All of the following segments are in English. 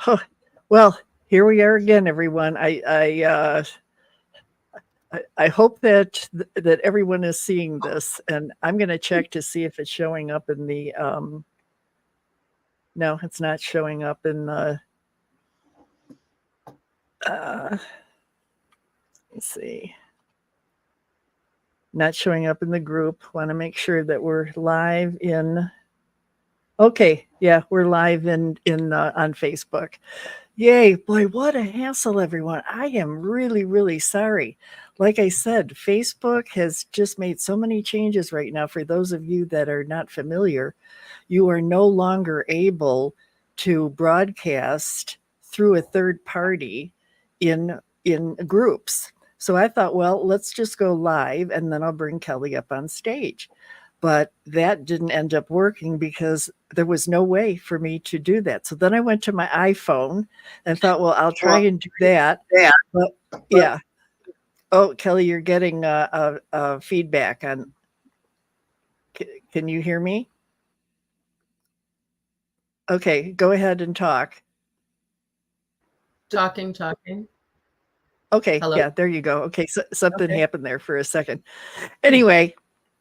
Oh, well, here we are again, everyone. I hope that everyone is seeing this, and I'm going to check to see if it's showing up in the. No, it's not showing up in the. Let's see. Not showing up in the group. Want to make sure that we're live in. Okay, yeah, we're live in on Facebook. Yay, boy, what a hassle, everyone. I am really, really sorry. Like I said, Facebook has just made so many changes right now. For those of you that are not familiar, you are no longer able to broadcast through a third party in groups. So I thought, well, let's just go live and then I'll bring Kelly up on stage. But that didn't end up working because there was no way for me to do that. So then I went to my iPhone and thought, well, I'll try and do that. Yeah. But yeah. Oh, Kelly, you're getting feedback on. Can you hear me? Okay, go ahead and talk. Talking. Okay, Hello. yeah, there you go. Okay, so something Okay. happened there for a second. Anyway,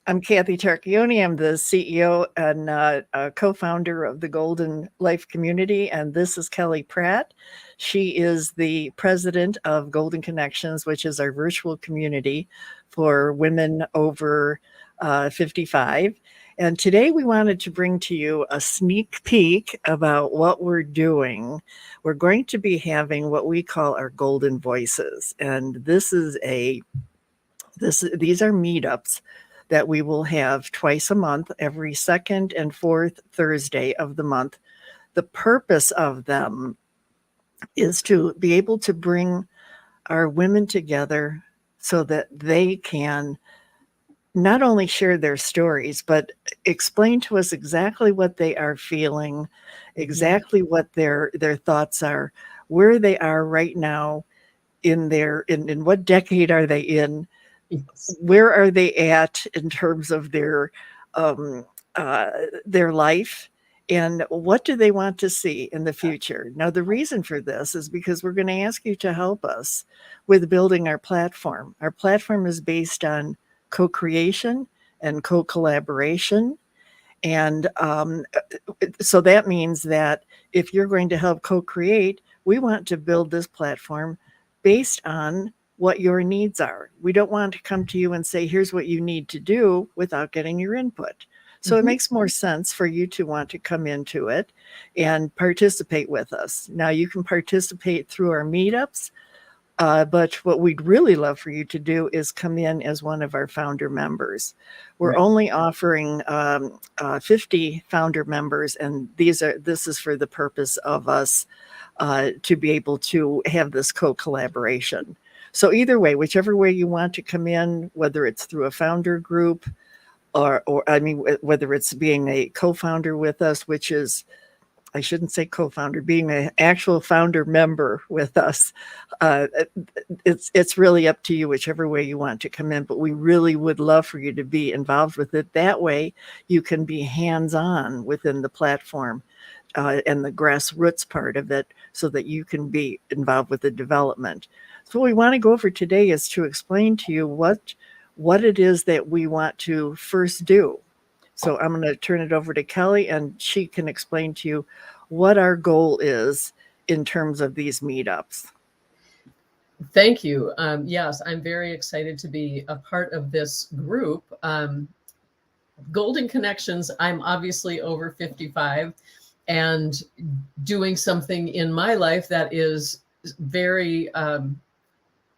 I'm Kathy Tarchioni. I'm the CEO and co-founder of the Golden Life Community, and this is Kelly Pratt. She is the president of Golden Connections, which is our virtual community for women over 55. And today we wanted to bring to you a sneak peek about what we're doing. We're going to be having what we call our golden voices. And these are meetups that we will have twice a month, every second and fourth Thursday of the month. The purpose of them is to be able to bring our women together so that they can not only share their stories, but explain to us exactly what they are feeling, exactly what their thoughts are, where they are right now in what decade are they in, Yes. where are they at in terms of um, their life, and what do they want to see in the future. Now, the reason for this is because we're going to ask you to help us with building our platform. Our platform is based on co-creation and co-collaboration. And so that means that if you're going to help co-create, we want to build this platform based on what your needs are. We don't want to come to you and say, here's what you need to do without getting your input. So it makes more sense for you to want to come into it and participate with us. Now, you can participate through our meetups, but what we'd really love for you to do is come in as one of our founder members. We're Right. only offering 50 founder members, and this is for the purpose of us to be able to have this co-collaboration. So either way, whichever way you want to come in, whether it's through a founder group or I mean, whether it's being a co-founder with us, which is, I shouldn't say co-founder, being an actual founder member with us. Uh, it's really up to you, whichever way you want to come in. But we really would love for you to be involved with it. That way, you can be hands-on within the platform and the grassroots part of it, so that you can be involved with the development. So what we want to go over today is to explain to you what it is that we want to first do. So I'm going to turn it over to Kelly, and she can explain to you what our goal is in terms of these meetups. Thank you. Yes, I'm very excited to be a part of this group. Golden Connections, I'm obviously over 55 and doing something in my life that is very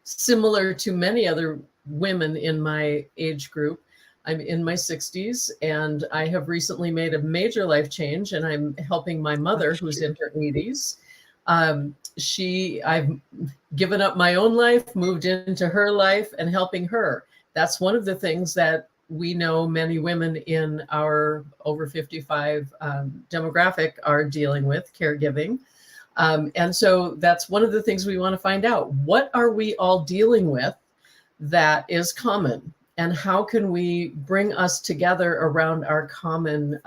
similar to many other women in my age group. I'm in my 60s and I have recently made a major life change, and I'm helping my mother who's in her 80s. I've given up my own life, moved into her life, and helping her. That's one of the things that we know many women in our over 55 demographic are dealing with, caregiving. And so that's one of the things we want to find out. What are we all dealing with that is common? And how can we bring us together around our common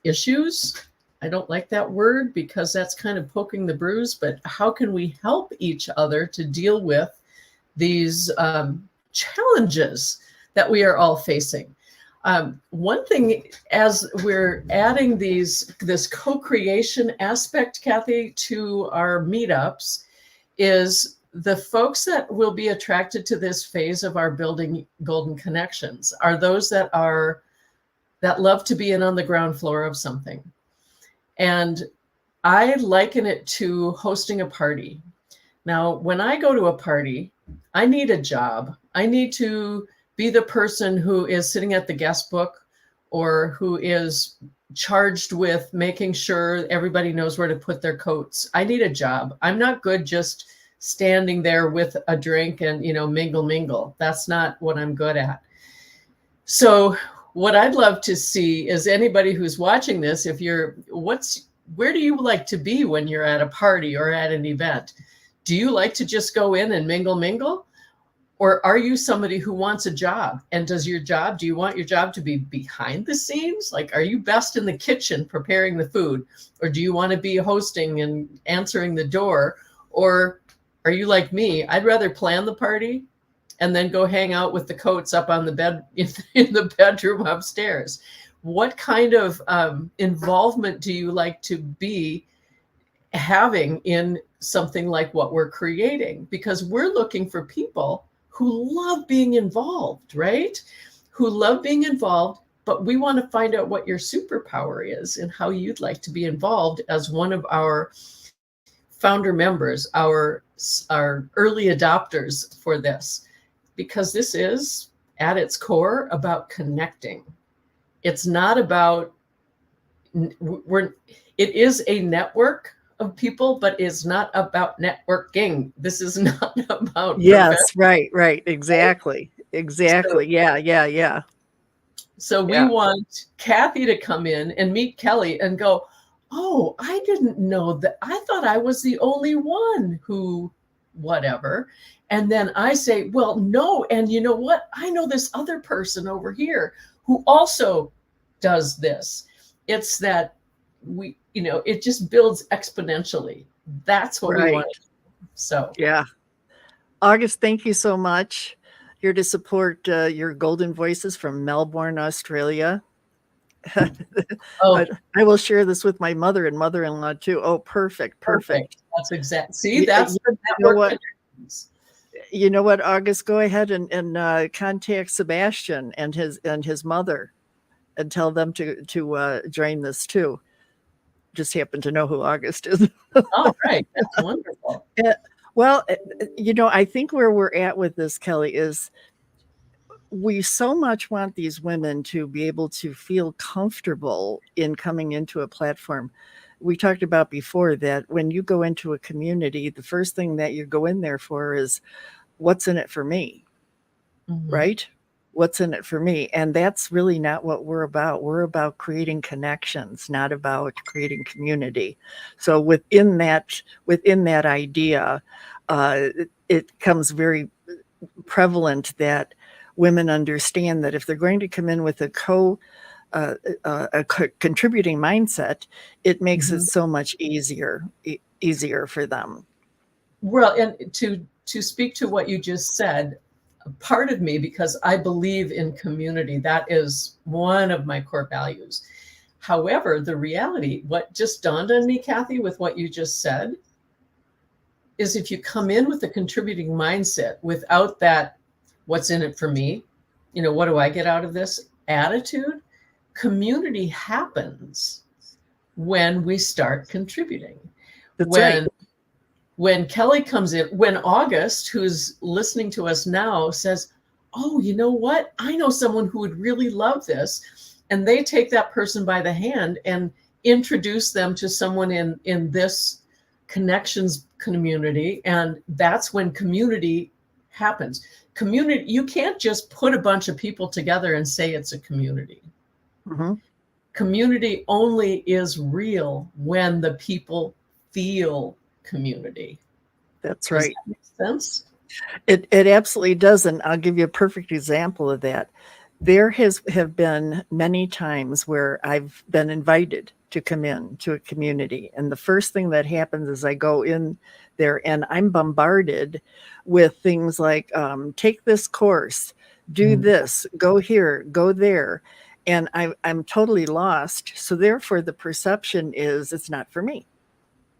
issues I don't like that word because that's kind of poking the bruise, but how can we help each other to deal with these challenges that we are all facing? One thing, as we're adding this co-creation aspect, Kathy, to our meetups, is the folks that will be attracted to this phase of our building golden connections are those that love to be in on the ground floor of something. And I liken it to hosting a party. Now, when I go to a party, I need a job. I need to be the person who is sitting at the guest book or who is charged with making sure everybody knows where to put their coats. I need a job. I'm not good just standing there with a drink and, mingle. That's not what I'm good at. So what I'd love to see is anybody who's watching this, where do you like to be when you're at a party or at an event? Do you like to just go in and mingle? Or are you somebody who wants a job? And do you want your job to be behind the scenes? Like, are you best in the kitchen preparing the food? Or do you want to be hosting and answering the door? Or are you like me? I'd rather plan the party and then go hang out with the coats up on the bed in the bedroom upstairs. What kind of involvement do you like to be having in something like what we're creating? Because we're looking for people who love being involved, right? Who love being involved, but we want to find out what your superpower is and how you'd like to be involved as one of our founder members, our early adopters for this. Because this is, at its core, about connecting. It's not about, it is a network of people, but it's not about networking. This is not about yes, right, exactly. Yeah. So we want Kathy to come in and meet Kelly and go, oh, I didn't know that. I thought I was the only one who whatever. And then I say, well, no. And you know what? I know this other person over here who also does this. It's that it just builds exponentially. That's what we want. So, yeah. August, thank you so much. Here to support your Golden Voices from Melbourne, Australia. Oh, I will share this with my mother and mother-in-law too. Oh, perfect. That's exact. See, that's the network. You know what, August? Go ahead and contact Sebastian and his mother, and tell them to join this too. Just happen to know who August is. Oh, right. That's wonderful. Well, I think where we're at with this, Kelly, is we so much want these women to be able to feel comfortable in coming into a platform. We talked about before that when you go into a community, the first thing that you go in there for is what's in it for me, right? What's in it for me? And that's really not what we're about. We're about creating connections, not about creating community. So within that idea, it comes very prevalent that women understand that if they're going to come in with a contributing mindset, it makes it so much easier for them. Well, and to speak to what you just said, part of me, because I believe in community, that is one of my core values. However, the reality, what just dawned on me, Kathy, with what you just said, is if you come in with a contributing mindset without that, what's in it for me? What do I get out of this attitude? Community happens when we start contributing. That's right. When Kelly comes in, when August, who's listening to us now, says, oh, you know what? I know someone who would really love this. And they take that person by the hand and introduce them to someone in this connections community. And that's when community happens. Community, you can't just put a bunch of people together and say it's a community. Community only is real when the people feel community. That's right. Does that make sense? It absolutely does. And I'll give you a perfect example of that. there have been many times where I've been invited to come in to a community, and the first thing that happens is I go in there and I'm bombarded with things like, take this course, do Mm, this, go here, go there, and I'm totally lost. So therefore, the perception is it's not for me.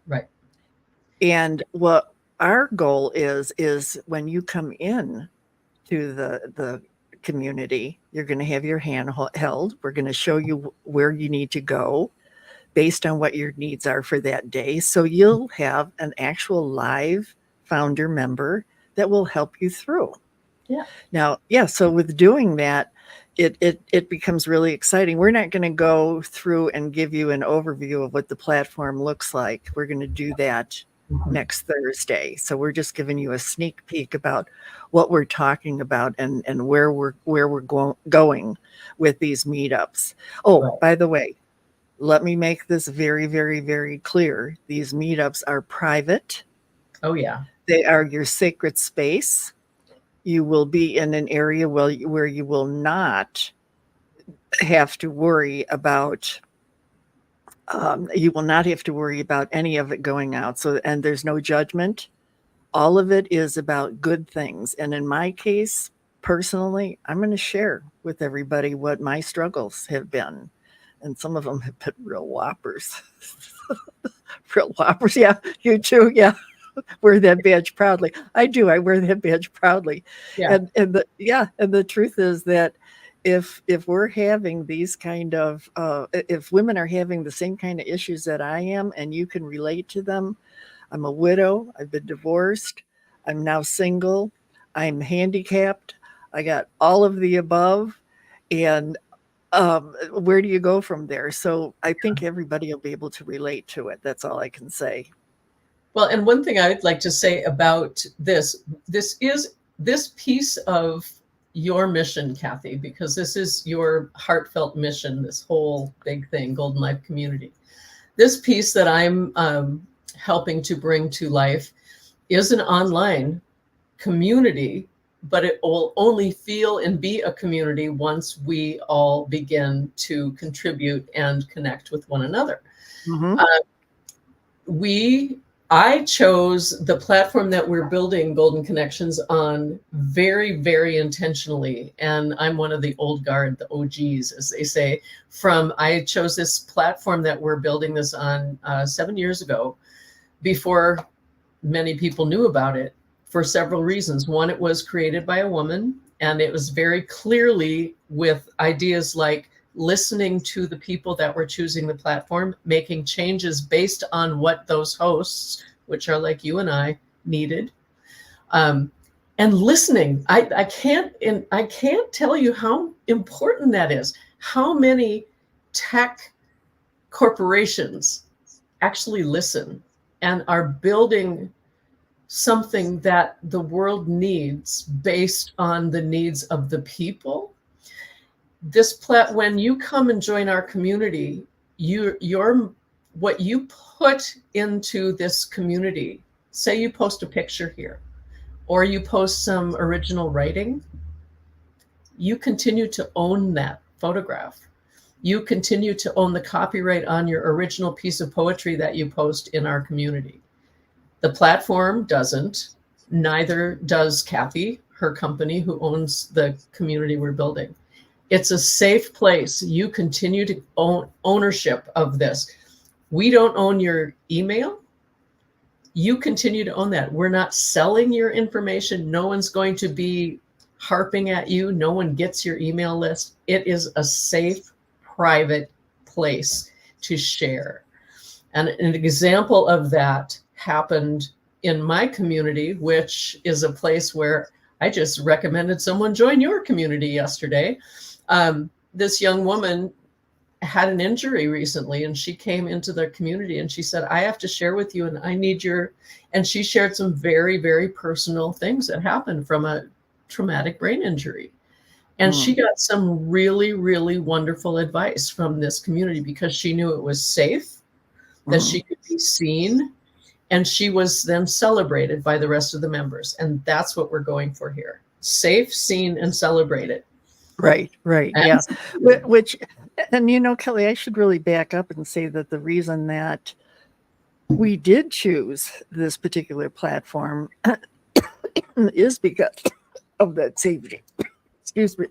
right. And what our goal is when you come in to the community, you're going to have your hand held. We're going to show you where you need to go based on what your needs are for that day. So you'll have an actual live founder member that will help you through. Yeah. Now, yeah, so with doing that, it becomes really exciting. We're not going to go through and give you an overview of what the platform looks like. We're going to do that Mhm. next Thursday. So we're just giving you a sneak peek about what we're talking about and where we're going with these meetups. Oh, Right. by the way, let me make this very, very, very clear. These meetups are private. Oh, yeah. They are your sacred space. You will be in an area where you will not have to worry about you will not have to worry about any of it going out. So, and there's no judgment. All of it is about good things. And in my case, personally, I'm going to share with everybody what my struggles have been. And some of them have been real whoppers. Real whoppers. Yeah, you too. Yeah. Wear that badge proudly. I do. I wear that badge proudly. Yeah. And the truth is that if we're having these kind of if women are having the same kind of issues that I am and you can relate to them, I'm a widow, I've been divorced, I'm now single, I'm handicapped, I got all of the above, and where do you go from there? So I think everybody will be able to relate to it. That's all I can say. Well, and one thing I'd like to say about this piece of your mission, Kathy, because this is your heartfelt mission, this whole big thing, Golden Life Community. This piece that I'm helping to bring to life is an online community, but it will only feel and be a community once we all begin to contribute and connect with one another. Mm-hmm. Uh, I chose the platform that we're building Golden Connections on very, very intentionally. And I'm one of the old guard, the OGs, as they say. I chose this platform that we're building this on 7 years ago, before many people knew about it, for several reasons. One, it was created by a woman, and it was very clearly with ideas like listening to the people that were choosing the platform, making changes based on what those hosts, which are like you and I, needed, and listening. I can't tell you how important that is. How many tech corporations actually listen and are building something that the world needs based on the needs of the people. When you come and join our community, what you put into this community, say you post a picture here or you post some original writing, you continue to own that photograph. You continue to own the copyright on your original piece of poetry that you post in our community. The platform doesn't, neither does Kathy, her company, who owns the community we're building. It's a safe place. You continue to own ownership of this. We don't own your email. You continue to own that. We're not selling your information. No one's going to be harping at you. No one gets your email list. It is a safe, private place to share. And an example of that happened in my community, which is a place where I just recommended someone join your community yesterday. This young woman had an injury recently, and she came into the community and she said, I have to share with you, and I need and she shared some very, very personal things that happened from a traumatic brain injury. And she got some really, really wonderful advice from this community because she knew it was safe, that she could be seen, and she was then celebrated by the rest of the members. And that's what we're going for here. Safe, seen, and celebrated. Right, right, yeah. Absolutely. Which, and Kelly, I should really back up and say that the reason that we did choose this particular platform is because of that safety. Excuse me.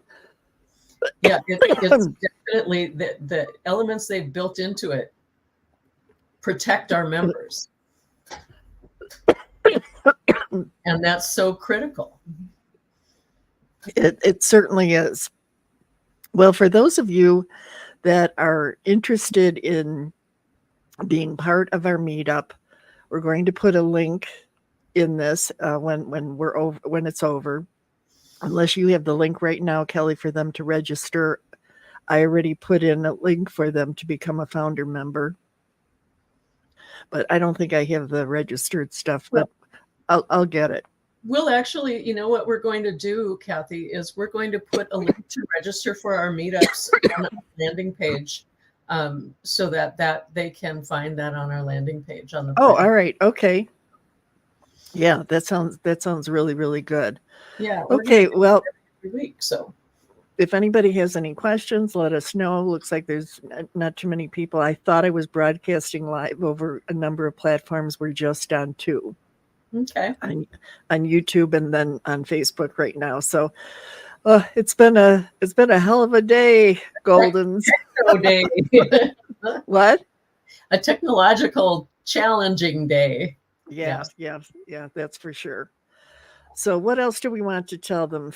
Yeah, it's definitely the elements they've built into it protect our members. And that's so critical. It certainly is. Well, for those of you that are interested in being part of our meetup, we're going to put a link in this when it's over. Unless you have the link right now, Kelly, for them to register, I already put in a link for them to become a founder member. But I don't think I have the registered stuff, but I'll get it. We'll actually, what we're going to do, Kathy, is we're going to put a link to register for our meetups on our landing page, so that they can find that on our landing page on the. Oh, all right. Okay. Yeah, that sounds really, really good. Yeah. Okay, well, every week. So if anybody has any questions, let us know. Looks like there's not too many people. I thought I was broadcasting live over a number of platforms. We're just on 2. Okay. On YouTube and then on Facebook right now. So it's been a hell of a day, Goldens. Day. What? A technological challenging day. Yeah, that's for sure. So what else do we want to tell them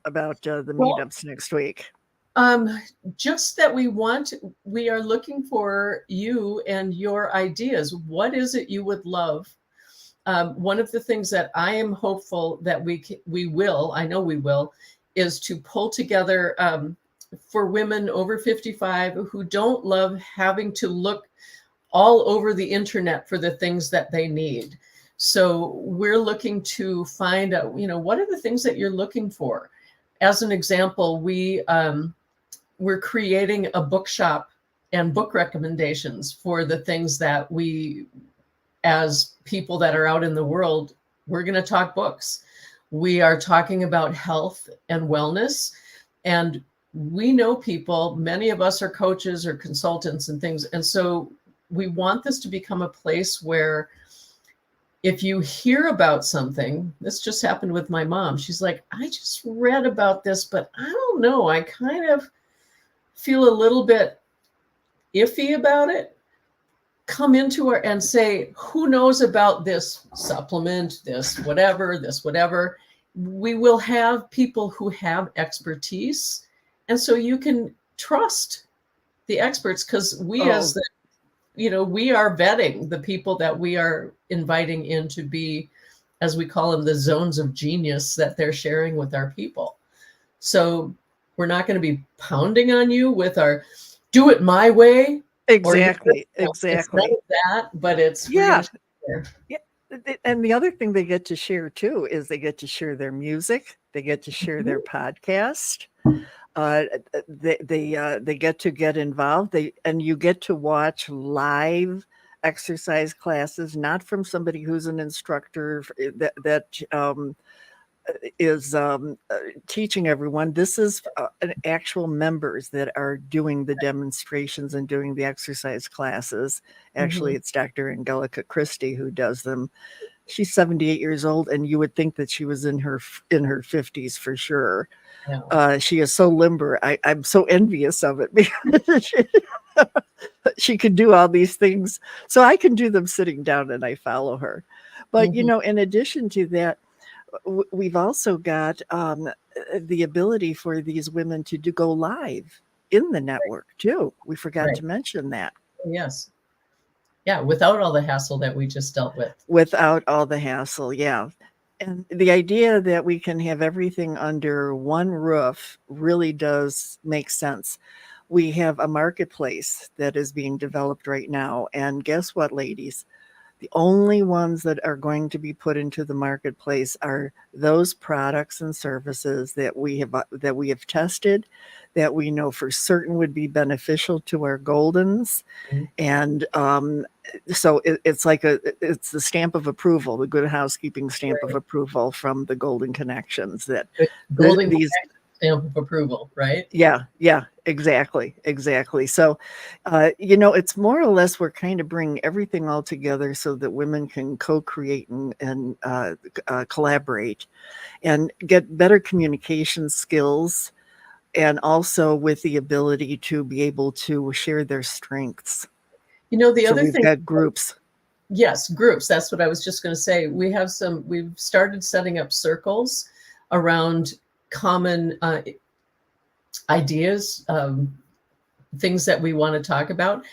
about the meetups next week? Just that we are looking for you and your ideas. What is it you would love? One of the things that I am hopeful that we will, is to pull together for women over 55 who don't love having to look all over the internet for the things that they need. So we're looking to find out, what are the things that you're looking for? As an example, we're creating a bookshop and book recommendations for the things that we, as people that are out in the world, we're going to talk books. We are talking about health and wellness. And we know people, many of us are coaches or consultants and things. And so we want this to become a place where if you hear about something, this just happened with my mom. She's like, I just read about this, but I don't know. I kind of feel a little bit iffy about it. Come into her and say, who knows about this supplement, this whatever. We will have people who have expertise. And so you can trust the experts, because we are vetting the people that we are inviting in to be, as we call them, the zones of genius that they're sharing with our people. So we're not going to be pounding on you with our do it my way. Exactly. It's none of that, but it's yeah. And the other thing they get to share too is they get to share their music. They get to share their podcast. They get to get involved. And you get to watch live exercise classes, not from somebody who's an instructor that is teaching everyone. This is an actual members that are doing the demonstrations and doing the exercise classes. Actually, it's Dr. Angelica Christie who does them. She's 78 years old, and you would think that she was in her 50s for sure. Yeah. She is so limber. I'm so envious of it because she can do all these things. So I can do them sitting down, and I follow her. But, in addition to that, we've also got the ability for these women to go live in the network too. We forgot to mention that. Yes. Yeah, without all the hassle that we just dealt with. Without all the hassle, yeah. And the idea that we can have everything under one roof really does make sense. We have a marketplace that is being developed right now. And guess what, ladies? The only ones that are going to be put into the marketplace are those products and services that we have tested, that we know for certain would be beneficial to our Goldens. And so it's it's the stamp of approval, the Good Housekeeping stamp of approval from the Golden Connections that stamp of approval, right? Yeah, exactly. So, it's more or less we're kind of bringing everything all together so that women can co-create and collaborate and get better communication skills, and also with the ability to be able to share their strengths. The So other we've thing, got groups. yes, groups. That's what I was just going to say. We've started setting up circles around common ideas, things that we want to talk about.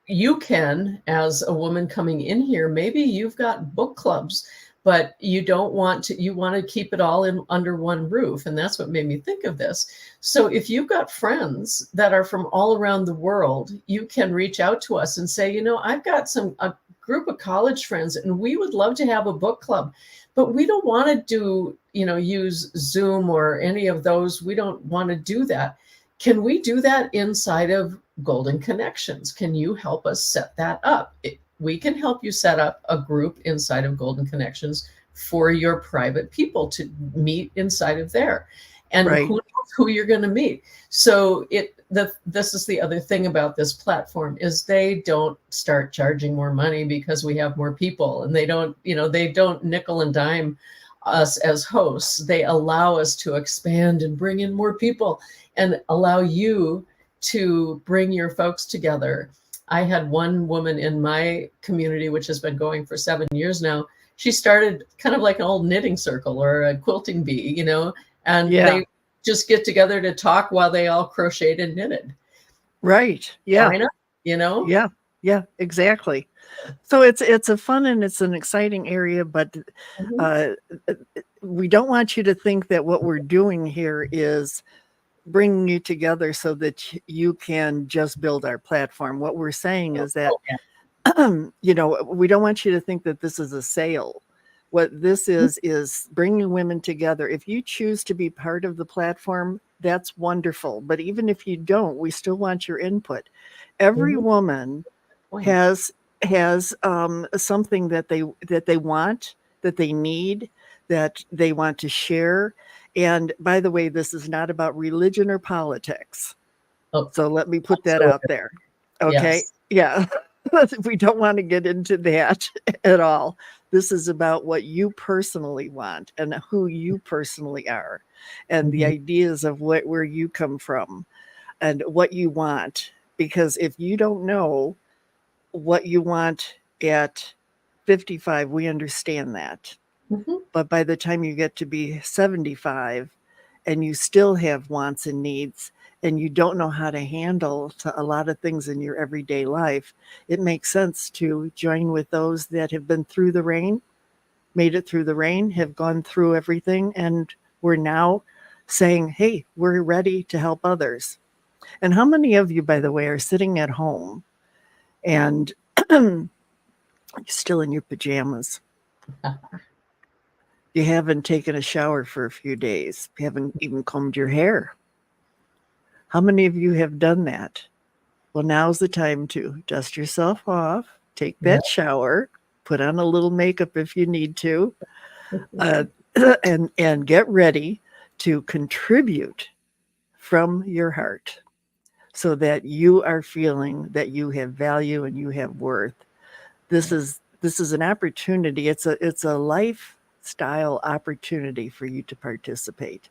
You can, as a woman coming in here, maybe you've got book clubs, but you want to keep it all in under one roof. And that's what made me think of this. So if you've got friends that are from all around the world, you can reach out to us and say, I've got a group of college friends and we would love to have a book club, but we don't want to use Zoom or any of those. We don't want to do that. Can we do that inside of Golden Connections? Can you help us set that up? We can help you set up a group inside of Golden Connections for your private people to meet inside of there. And Right. who knows who you're going to meet. So this is the other thing about this platform is they don't start charging more money because we have more people, and they don't nickel and dime us as hosts. They allow us to expand and bring in more people and allow you to bring your folks together. I had one woman in my community, which has been going for 7 years now. She started kind of like an old knitting circle or a quilting bee, and Yeah. they just get together to talk while they all crocheted and knitted. Right. Yeah. Why not? Yeah, exactly. So it's a fun and it's an exciting area, but we don't want you to think that what we're doing here is bringing you together so that you can just build our platform. What we're saying is that, we don't want you to think that this is a sale. What this is bringing women together. If you choose to be part of the platform, that's wonderful. But even if you don't, we still want your input. Every woman has something that they want, that they need, that they want to share. And by the way, this is not about religion or politics. Oh, so let me put that out there. Okay. Yes. Yeah. We don't want to get into that at all. This is about what you personally want and who you personally are, and the ideas of where you come from and what you want. Because if you don't know what you want at 55, we understand that. But by the time you get to be 75 and you still have wants and needs and you don't know how to handle a lot of things in your everyday life, it makes sense to join with those that have been through the rain, made it through the rain, have gone through everything, and we're now saying, hey, we're ready to help others. And how many of you, by the way, are sitting at home and you're still in your pajamas? You haven't taken a shower for a few days. You haven't even combed your hair. How many of you have done that? Well, now's the time to dust yourself off, take that shower, put on a little makeup if you need to, and get ready to contribute from your heart so that you are feeling that you have value and you have worth. This is an opportunity. It's a lifestyle opportunity for you to participate.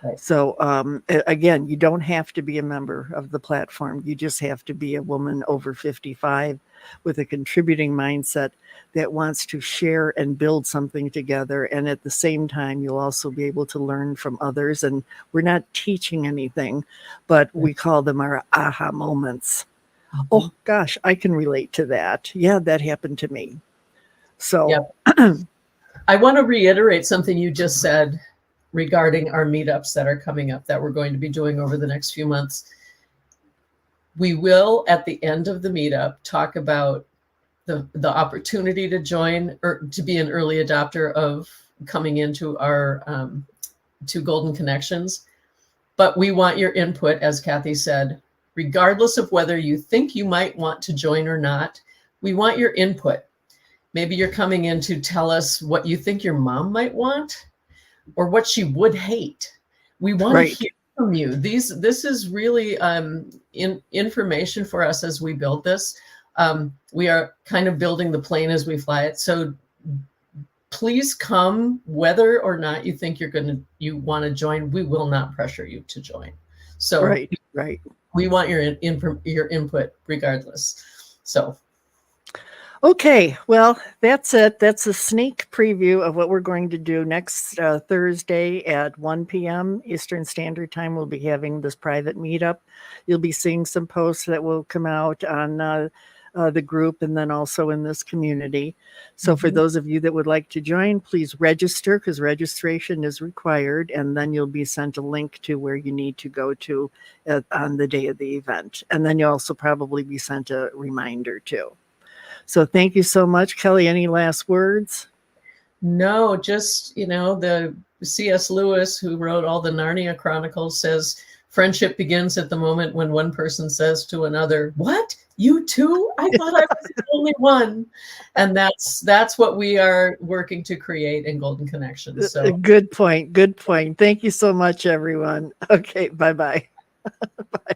Right. So again, you don't have to be a member of the platform. You just have to be a woman over 55 with a contributing mindset that wants to share and build something together. And at the same time, you'll also be able to learn from others. And we're not teaching anything, but we call them our aha moments. Oh gosh, I can relate to that. Yeah, that happened to me. So I want to reiterate something you just said regarding our meetups that are coming up that we're going to be doing over the next few months. We will, at the end of the meetup, talk about the opportunity to join or to be an early adopter of coming into our to Golden Connections. But we want your input, as Kathy said, regardless of whether you think you might want to join or not. We want your input. Maybe you're coming in to tell us what you think your mom might want or what she would hate. We want Right. to hear from you. This is really information for us as we build this. We are kind of building the plane as we fly it. So please come, whether or not you think you want to join. We will not pressure you to join. So Right. Right. we want your input regardless. So. Okay, well, that's it. That's a sneak preview of what we're going to do next Thursday at 1 p.m. Eastern Standard Time. We'll be having this private meetup. You'll be seeing some posts that will come out on the group and then also in this community. So for those of you that would like to join, please register, because registration is required, and then you'll be sent a link to where you need to go to on the day of the event. And then you'll also probably be sent a reminder too. So thank you so much, Kelly. Any last words? No, just, the C.S. Lewis, who wrote all the Narnia Chronicles, says friendship begins at the moment when one person says to another, "What? You too? I thought I was the only one." And that's what we are working to create in Golden Connections. So good point. Good point. Thank you so much, everyone. Okay, bye-bye. Bye.